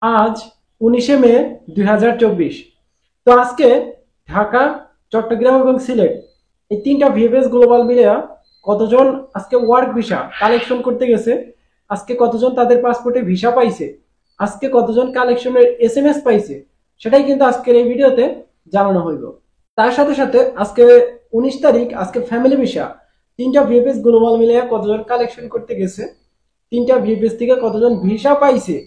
আজ 19শে মে 2024। তো আজকে ঢাকা, চট্টগ্রাম এবং সিলেট এই তিনটা ভিএফএস গ্লোবাল মিলিয়া কতজন আজকে ওয়ার্ক ভিসা কালেকশন করতে গেছে, আজকে কতজন তাদের পাসপোর্টে ভিসা পাইছে, আজকে কতজন কালেকশনের এসএমএস পাইছে, সেটাই কিন্তু আজকের এই ভিডিওতে জানানো হইব। তার সাথে সাথে আজকে 19 তারিখ, আজকে ফ্যামিলি ভিসা তিনটা ভিএফএস গ্লোবাল মিলিয়া কতজন কালেকশন করতে গেছে, তিনটা ভিএফএস থেকে কতজন ভিসা পাইছে,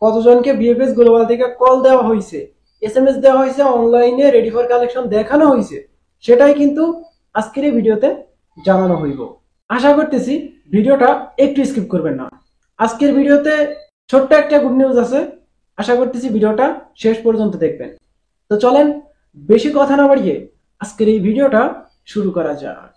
কতজনকে বিএফএস গ্লোবাল থেকে কল দেওয়া হয়েছে, এসএমএস দেওয়া হয়েছে, অনলাইনে রেডি ফর কালেকশন দেখানো হয়েছে, সেটাই কিন্তু আজকের এই ভিডিওতে জানানো হইব। আশা করতেছি ভিডিওটা একটু স্কিপ করবেন না। আজকের ভিডিওতে ছোট্ট একটা গুড নিউজ আছে, আশা করতেছি ভিডিওটা শেষ পর্যন্ত দেখবেন। তো চলেন বেশি কথা না বাড়িয়ে আজকের এই ভিডিওটা শুরু করা যাক।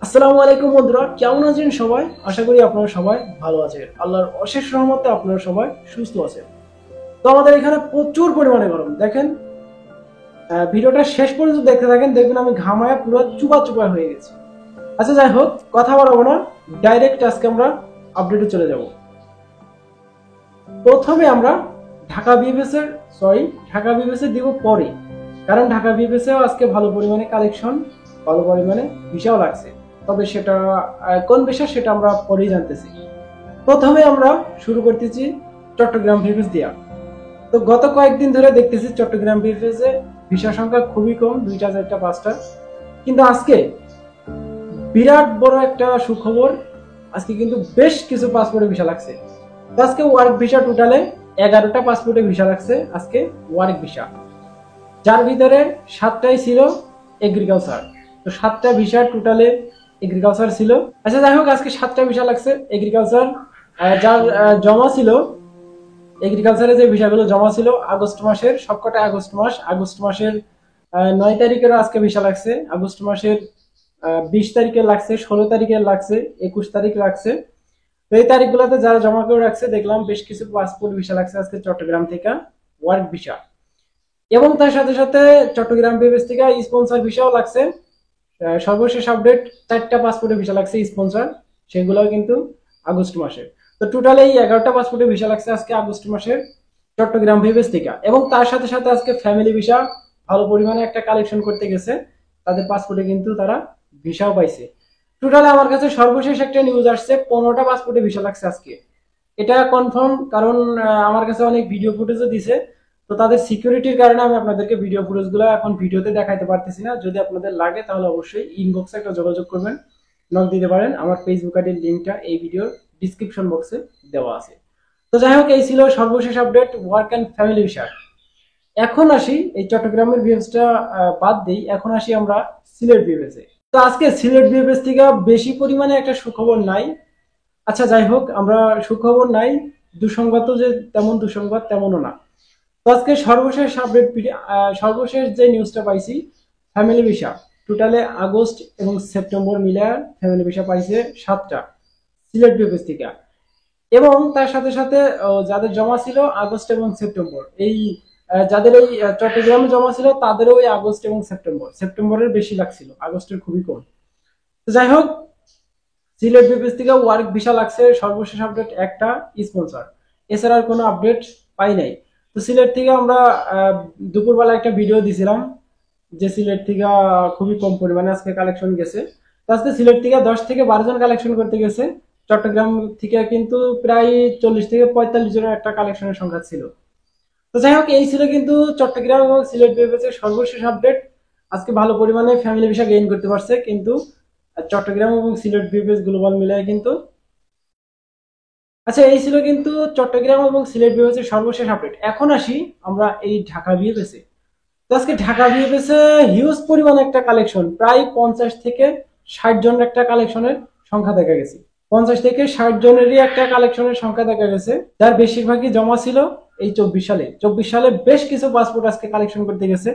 আসসালামু আলাইকুম বন্ধুরা, কেমন আছেন সবাই? আশা করি আপনারা সবাই ভালো আছেন। আল্লাহর অশেষ রহমতে আপনারা সবাই সুস্থ আছেন। তো আমাদের এখানে প্রচুর পরিমাণে গরম, দেখেন। ভিডিওটা শেষ পর্যন্ত দেখতে থাকেন, দেখবেন আমি ঘামায় পুরো চুপা চুপা হয়ে গেছি। আচ্ছা, যাই হোক, কথা বাড়াবো না, ডাইরেক্ট আজকে আমরা আপডেটে চলে যাব। প্রথমে আমরা ঢাকা বিএফএস এর দিব পরে, কারণ ঢাকা বিএফএস এও আজকে ভালো পরিমাণে কালেকশন, ভালো পরিমাণে ভিসাও লাগছে। তবে সেটা কোন ভিসা সেটা আমরা পরেই জানতেছি। প্রথমে আমরা শুরু করতেছি চট্টগ্রাম বিএফএস দিয়া। তো গত কয়েকদিন ধরে দেখতেছি চট্টগ্রাম বিএফএস এ ভিসার সংখ্যা খুবই কম, 2টা 4টা 5টা। কিন্তু আজকে বিরাট বড় একটা সুখবর, আজকে কিন্তু বেশ কিছু পাসপোর্টে ভিসা লাগছে। তো আজকে ওয়ার্ক ভিসা টোটালে 11টা পাসপোর্টে ভিসা লাগছে আজকে ওয়ার্ক ভিসা, যার ভিতরে 7টাই ছিল এগ্রিকালচার। তো 7টা ভিসা টোটালে এগ্রিকালচার ছিল। আচ্ছা, যাই হোক, আজকে 7টা ভিসা লাগছে এগ্রিকালচার। যার জমা ছিল, এগ্রিকালচারে যে ভিসাগুলো জমা ছিল আগস্ট মাসের, সবকটা আগস্ট মাসের 9 তারিখেরও আজকে ভিসা লাগছে, আগস্ট মাসের 20 তারিখে লাগছে, 16 তারিখে লাগছে, 21 তারিখ লাগছে। তো এই তারিখগুলোতে যারা জমা করে রাখছে দেখলাম বেশ কিছু পাসপোর্ট ভিসা লাগছে আজকে চট্টগ্রাম থেকে ওয়ার্ক ভিসা। এবং তার সাথে সাথে চট্টগ্রাম বিএফএস থেকে স্পন্সর ভিসাও লাগছে। সর্বশেষ আপডেট 4টা পাসপোর্টের ভিসা লাগছে স্পন্সর, সেগুলোও কিন্তু আগস্ট মাসের। তো টোটাল এই 11টা পাসপোর্টের ভিসা লাগছে আজকে আগস্ট মাসের চট্টগ্রাম বিএফএস থেকে। এবং তার সাথে সাথে আজকে ফ্যামিলি ভিসা ভালো পরিমাণে একটা কালেকশন করতে গেছে, তাদের পাসপোর্টে কিন্তু তারা ভিসাও পাইছে। টোটাল আমার কাছে সর্বশেষ একটা নিউজ আসছে, 15টা পাসপোর্টে ভিসা লাগছে আজকে। এটা কনফার্ম, কারণ আমার কাছে অনেক ভিডিও ফুটেজও দিছে। তো তাদের সিকিউরিটির কারণে আমি আপনাদেরকে ভিডিও ফুটেজগুলো এখন ভিডিওতে দেখাইতে পারতেছি না। যদি আপনাদের লাগে তাহলে অবশ্যই ইনবক্সে একটা যোগাযোগ করবেন, নক দিতে পারেন। আমার ফেসবুক আইডির লিঙ্কটা এই ভিডিওর ডিসক্রিপশন বক্সে দেওয়া আছে। তো যাই হোক, এই ছিল সর্বশেষ update work and family visa. এখন আসি এই চট্টগ্রামের বিএফএসটা বাদ দিই, এখন আসি আমরা সিলেট বিএফএস এ। তো আজকে সিলেট বিএফএস থেকে বেশি পরিমাণে একটা সুখবর নাই। আচ্ছা, যাই হোক, আমরা সুখবর নাই, দুঃসংবাদ তো যে তেমন দুঃসংবাদ তেমনও না। তো আজকে সর্বশেষ আপডেট, সর্বশেষ যে নিউজটা পাইছি, ফ্যামিলি ভিসা টোটালে আগস্ট এবং সেপ্টেম্বর মিলে ফ্যামিলি ভিসা পাইছে 7টা সিলেট বিএফএস থেকে। এবং তার সাথে সাথে যাদের জমা ছিল আগস্ট এবং সেপ্টেম্বর, এই যাদের এই চট্টগ্রামে জমা ছিল তাদেরও ওই আগস্ট এবং সেপ্টেম্বরের বেশি লাগছিল, আগস্টের খুবই কম। তো যাই হোক, সিলেট বিএফএস থেকে ওয়ার্ক ভিসা লাগছে সর্বশেষ আপডেট একটা স্পন্সর, এছাড়া আর কোনো আপডেট পাই নাই। তো সিলেট থেকে আমরা দুপুরবেলা একটা ভিডিও দিছিলাম যে সিলেট থেকে খুবই কম পরিমাণে আজকে কালেকশন গেছে। তো আজকে সিলেট থেকে 10 থেকে 12 জন কালেকশন করতে গেছে, চট্টগ্রাম থেকে কিন্তু প্রায় 40 থেকে 45 জনের একটা কালেকশনের সংখ্যা ছিল। তো যাই হোক, এই ছিল কিন্তু চট্টগ্রাম এবং সিলেট বিএফএস এর সর্বশেষ আপডেট। আজকে ভালো পরিমাণে ফ্যামিলি ভিসা গেইন করতে পারছে কিন্তু চট্টগ্রাম এবং সিলেট বিএফএস গ্লোবাল মিলায় কিন্তু। আচ্ছা, এই ছিল কিন্তু চট্টগ্রাম এবং সিলেট বিএফএস এর সর্বশেষ আপডেট। এখন আসি আমরা এই ঢাকা বিএফএস এ। তো আজকে ঢাকা বিএফএস এ হিউজ পরিমাণে একটা কালেকশন, প্রায় 50 থেকে 60 জনের একটা কালেকশনের সংখ্যা দেখা গেছে। 50 থেকে 60 জনেরই একটা কালেকশনের সংখ্যা দেখা গেছে, যার বেশিরভাগই জমা ছিল এই 24 সালে বেশ কিছু পাসপোর্ট আজকে কালেকশন করতে গেছে।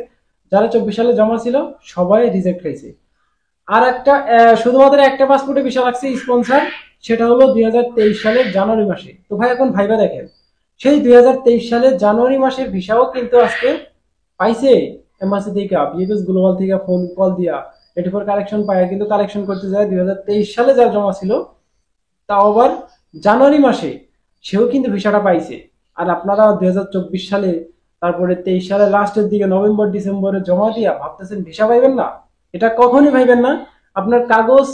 যারা 24 সালে জমা ছিল সবাই রিজেক্ট হয়েছে। আর একটা শুধুমাত্র একটা পাসপোর্টে ভিসা লাগছে স্পন্সর, সেটা হলো 2023 সালের জানুয়ারি মাসে। তো ভাই এখন ভাইবা দেখেন, সেই 2023 সালের জানুয়ারি মাসের ভিসাও কিন্তু আজকে পাইছে এম্বাসি থেকে, বিএফএস গ্লোবাল থেকে ফোন কল দিয়া রেডি ফর কালেকশন পায়, কিন্তু কালেকশন করতে যায় 2023 সালে যার জমা ছিল, তাও আবার জানুয়ারি মাসে সেও কিন্তু ভিসাটা পাইছে। আর আপনারা 2024 সালে, তারপরে 23 সালে লাস্টের দিকে নভেম্বর ডিসেম্বরে জমা দিয়া ভাবতেছেন ভিসা পাইবেন না? এটা কখনই ভাইবেন না। আপনার কাগজ,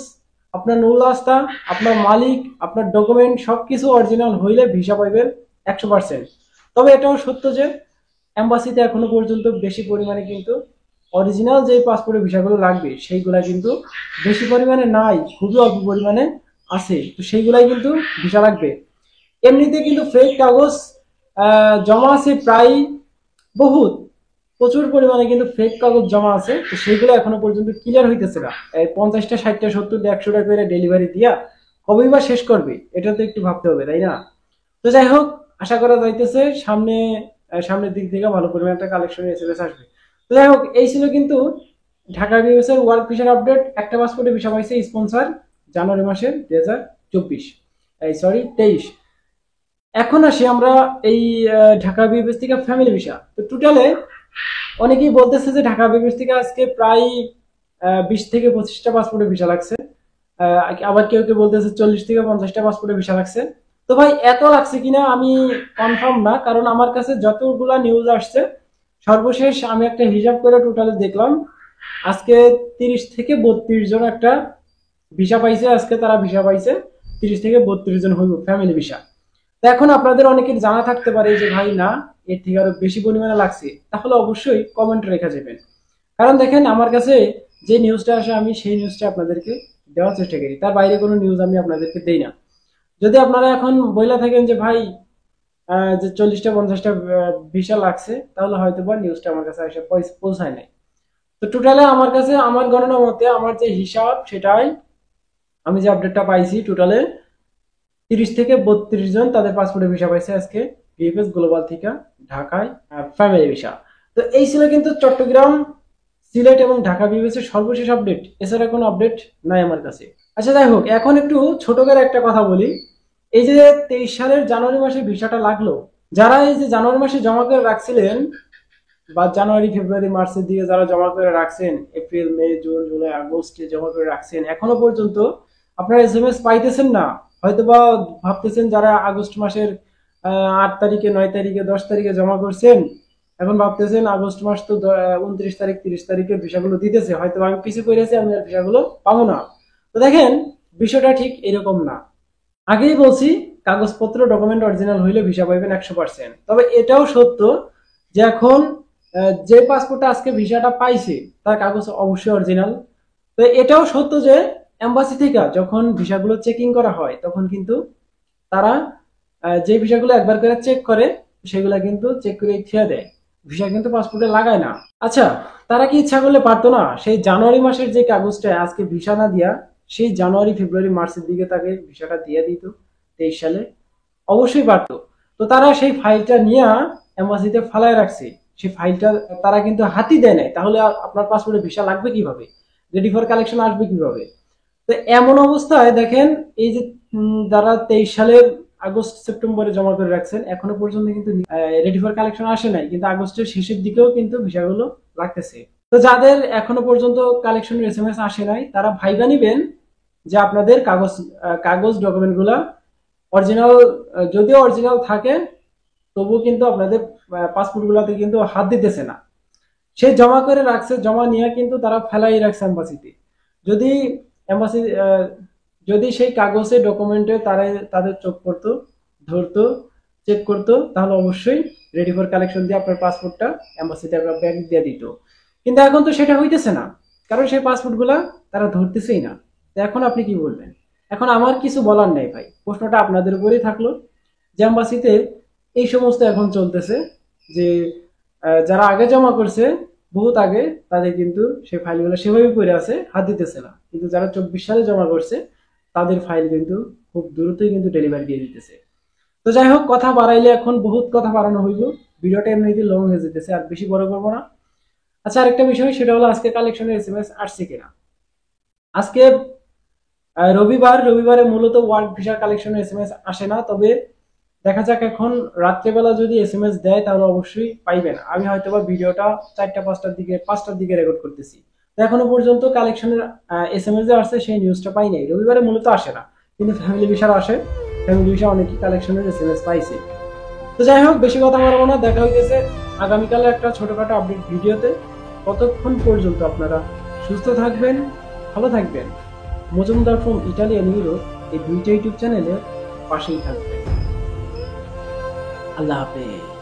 আপনার নূল আস্থা, আপনার মালিক, আপনার ডকুমেন্ট সবকিছু অরিজিনাল হইলে ভিসা পাইবেন 100%। তবে এটাও সত্য যে এম্বাসিতে এখনো পর্যন্ত বেশি পরিমাণে কিন্তু অরিজিনাল যে পাসপোর্টের ভিসাগুলো লাগবে সেইগুলা কিন্তু বেশি পরিমাণে নাই, খুবই অল্প পরিমাণে আছে। তো সেইগুলাই কিন্তু ভিসা লাগবে। এমনিতে কিন্তু ফেক কাগজ জমা আছে প্রায় বহুত, প্রচুর পরিমাণে কিন্তু ফেক কাগজ জমা আছে। তো সেইগুলো এখনো পর্যন্ত ক্লিয়ার হইতেছে না। 50টা 60টা 70টা 100টা করে ডেলিভারি দিয়া কবেই বা শেষ করবে, এটা তো একটু ভাবতে হবে, তাই না? তো যাই হোক, আশা করা যাইতেছে সামনের দিক থেকে ভালো পরিমাণে একটা কালেকশন এসএমএস আসবে। তো যাই হোক, এই ছিল কিন্তু ঢাকা বিএস এর ওয়ার্ক ভিসার আপডেট। একটা পাসপোর্টে ভিসা পাইছে স্পন্সর জানুয়ারি মাসের 2024, সরি 23। এখন আসি আমরা এই ঢাকা বিএস থেকে ফ্যামিলি ভিসা। তো টোটালে অনেকেই বলতেছে যে ঢাকা বিএস থেকে আজকে প্রায় 20 থেকে 25টা পাসপোর্টে ভিসা লাগছে। আবার কেউ কেউ বলতেছে 40 থেকে 50টা পাসপোর্টে ভিসা লাগছে। তো ভাই এত লাগছে কিনা আমি কনফার্ম না, কারণ আমার কাছে যতগুলা নিউজ আসছে সর্বশেষ আমি একটা হিসাব করে টোটালে দেখলাম আজকে 30 থেকে 32 জন একটা ভিসা পাইছে। আজকে তারা ভিসা পাইছে 30 থেকে 32 জন হইব ফ্যামিলি ভিসা। তো এখন আপনাদের অনেকের জানা থাকতে পারে যে ভাই না, এর থেকে আরো বেশি পরিমাণে লাগছে, তাহলে অবশ্যই কমেন্ট রেখে যাবেন। কারণ দেখেন আমার কাছে যে নিউজটা আসে আমি সেই নিউজটা আপনাদেরকে দেওয়ার চেষ্টা করি, তার বাইরে কোনো নিউজ আমি আপনাদেরকে দেই না। যদি আপনারা এখন বইলা থাকেন যে ভাই যে 40টা 50টা ভিসা লাগছে, তাহলে হয়তো বা নিউজটা আমার কাছে এসে পৌঁছায় নাই। তো টোটালে আমার কাছে আমার গণনা মতে আমার যে হিসাব সেটাই, আমি যে আপডেটটা পাইছি টোটালে 30 থেকে 32 জন তাদের পাসপোর্টে ভিসা পাইছে আজকে ভিএফএস গ্লোবাল থেকে ঢাকায় ফ্যামিলি ভিসা। তো এই ছিল কিন্তু চট্টগ্রাম, সিলেট এবং ঢাকা ভিএফএস এর সর্বশেষ আপডেট। এছাড়া কোনো আপডেট নাই আমার কাছে। আচ্ছা যাই হোক, এখন একটু ছোট করে একটা কথা বলি। এই যে 23 সালের জানুয়ারি মাসে ভিসাটা লাগলো, যারা এই যে জানুয়ারি মাসে জমা করে রাখছিলেন বা জানুয়ারি ফেব্রুয়ারি মার্চের দিকে যারা জমা করে রাখছেন, এপ্রিল মে জুন জুলাই আগস্টে জমা করে রাখছেন, এখনো পর্যন্ত আপনারা এসএমএস পাইতেছেন না। হয়তোবা ভাবতেছেন যারা আগস্ট মাসের 8 তারিখে 9 তারিখে 10 তারিখে জমা করছেন, এখন ভাবতেছেন আগস্ট মাস তো 29 তারিখ 30 তারিখে ভিসাগুলো দিতেছে, হয়তো আমি পিছু পড়েছি, আমি আর ভিসাগুলো পাবো না। তো দেখেন বিষয়টা ঠিক এরকম না। আগেই বলছি কাগজপত্র ডকুমেন্ট অরিজিনাল হইলে ভিসা পাইবেন 100%। তবে এটাও সত্য যে এখন যে পাসপোর্টটা আজকে ভিসাটা পাইছে তার কাগজ অবশ্যই অরিজিনাল। তো এটাও সত্য যে এম্বাসি থেকে যখন ভিসাগুলো চেকিং করা হয় তখন কিন্তু তারা যে ভিসাগুলো একবার করে চেক করে সেগুলো কিন্তু চেক করে থিয়া দেয়, ভিসা কিন্তু পাসপোর্টে লাগায় না। আচ্ছা, তারা কি ইচ্ছা করলে পারতো না সেই জানুয়ারি মাসের যে কাগজটা আজকে ভিসা না দিয়া সেই জানুয়ারি ফেব্রুয়ারি মার্চের দিকে তাকে ভিসাটা দিয়ে দিত 23 সালে? অবশ্যই পারতো। তো তারা সেই ফাইলটা নিয়ে এম্বাসিতে ফালায় রাখছে, সেই ফাইলটা তারা কিন্তু হাতি দেয় নাই, তাহলে আপনার পাসপোর্টে ভিসা লাগবে কিভাবে, রেডি ফর কালেকশন আসবে কিভাবে? তো এমন অবস্থায় দেখেন এই যে যারা 23 সালের আগস্ট সেপ্টেম্বরে জমা করে রাখছেন এখনো পর্যন্ত কিন্তু রেডি ফর কালেকশন আসে নাই, কিন্তু আগস্টের শেষের দিকেও কিন্তু ভিসাগুলো লাগতেছে। তো যাদের এখনো পর্যন্ত কালেকশনের এসএমএস আসে নাই তারা ভাইবা নিবেন যে আপনাদের কাগজ ডকুমেন্ট গুলা অরিজিনাল, যদিও অরিজিনাল থাকে তবুও কিন্তু আপনাদের পাসপোর্ট গুলাতে কিন্তু হাত দিতেছে না। সে জমা করে রাখছে, জমা নিয়ে কিন্তু তারা ফেলাই রাখছে এম্বাসিতে। যদি এম্বাসি যদি সেই কাগজে ডকুমেন্টে তাদের চোখ পড়তো, ধরতো, চেক করতো, তাহলে অবশ্যই রেডি ফর কালেকশন দিয়ে আপনার পাসপোর্টটা এম্বাসিতে আপনার ব্যাগ দিয়ে দিত। কিন্তু এখন তো সেটা হইতেছে না, কারণ সেই পাসপোর্ট গুলা তারা ধরতেছেই না। তো এখন আপনি কি বলবেন? এখন আমার কিছু বলার নেই ভাই, প্রশ্নটা আপনাদের উপরেই থাকলো যে এম্বাসিতে এই সমস্ত এখন চলতেছে যে যারা আগে জমা করছে বহুত আগে তাদের কিন্তু সেই ফাইলগুলো সেভাবে পড়ে আছে, হাত দিতেছে না। কিন্তু যারা 24 সালে জমা করছে তাদের ফাইল কিন্তু খুব দ্রুতই কিন্তু ডেলিভারি দিয়ে দিতেছে। তো যাই হোক, কথা বাড়াইলে এখন বহুত কথা বাড়ানো হইব, ভিডিওটা এমনিতে লং হয়ে যেতেছে, আর বেশি বড় করবো না। আচ্ছা, আরেকটা বিষয় সেটা হলো আজকে কালেকশনের এসএমএস আসছে কিনা। আজকে রবিবারে মূলত ওয়ার্ক ভিসা কালেকশনের এসএমএস আসে না, তবে দেখা যাক এখন রাত্রেবেলা যদি এসএমএস দেয় তাহলে অবশ্যই পাইবেন। আমি হয়তোবা ভিডিওটা 4টা 5টার দিকে রেকর্ড করতেছি, তো এখনো পর্যন্ত কালেকশনের SMS যে আসছে সেই নিউজটা পাই নাই। রবিবারে মূলত আসে না, কিন্তু ফ্যামিলি ভিসার আসে। ফ্যামিলি ভিসা অনেকই কালেকশনের SMS পাইছে। তো যাই হোক, বেশি কথা বলবো না, দেখা হইতেছে আগামীকালে একটা ছোটখাটো আপডেট ভিডিওতে। ততক্ষণ পর্যন্ত আপনারা সুস্থ থাকবেন, ভালো থাকবেন। Majumdar from Italy and Europe এই দুইটা ইউটিউব চ্যানেলের পাশেই থাকবেন। আল্লাহ হাফেজ।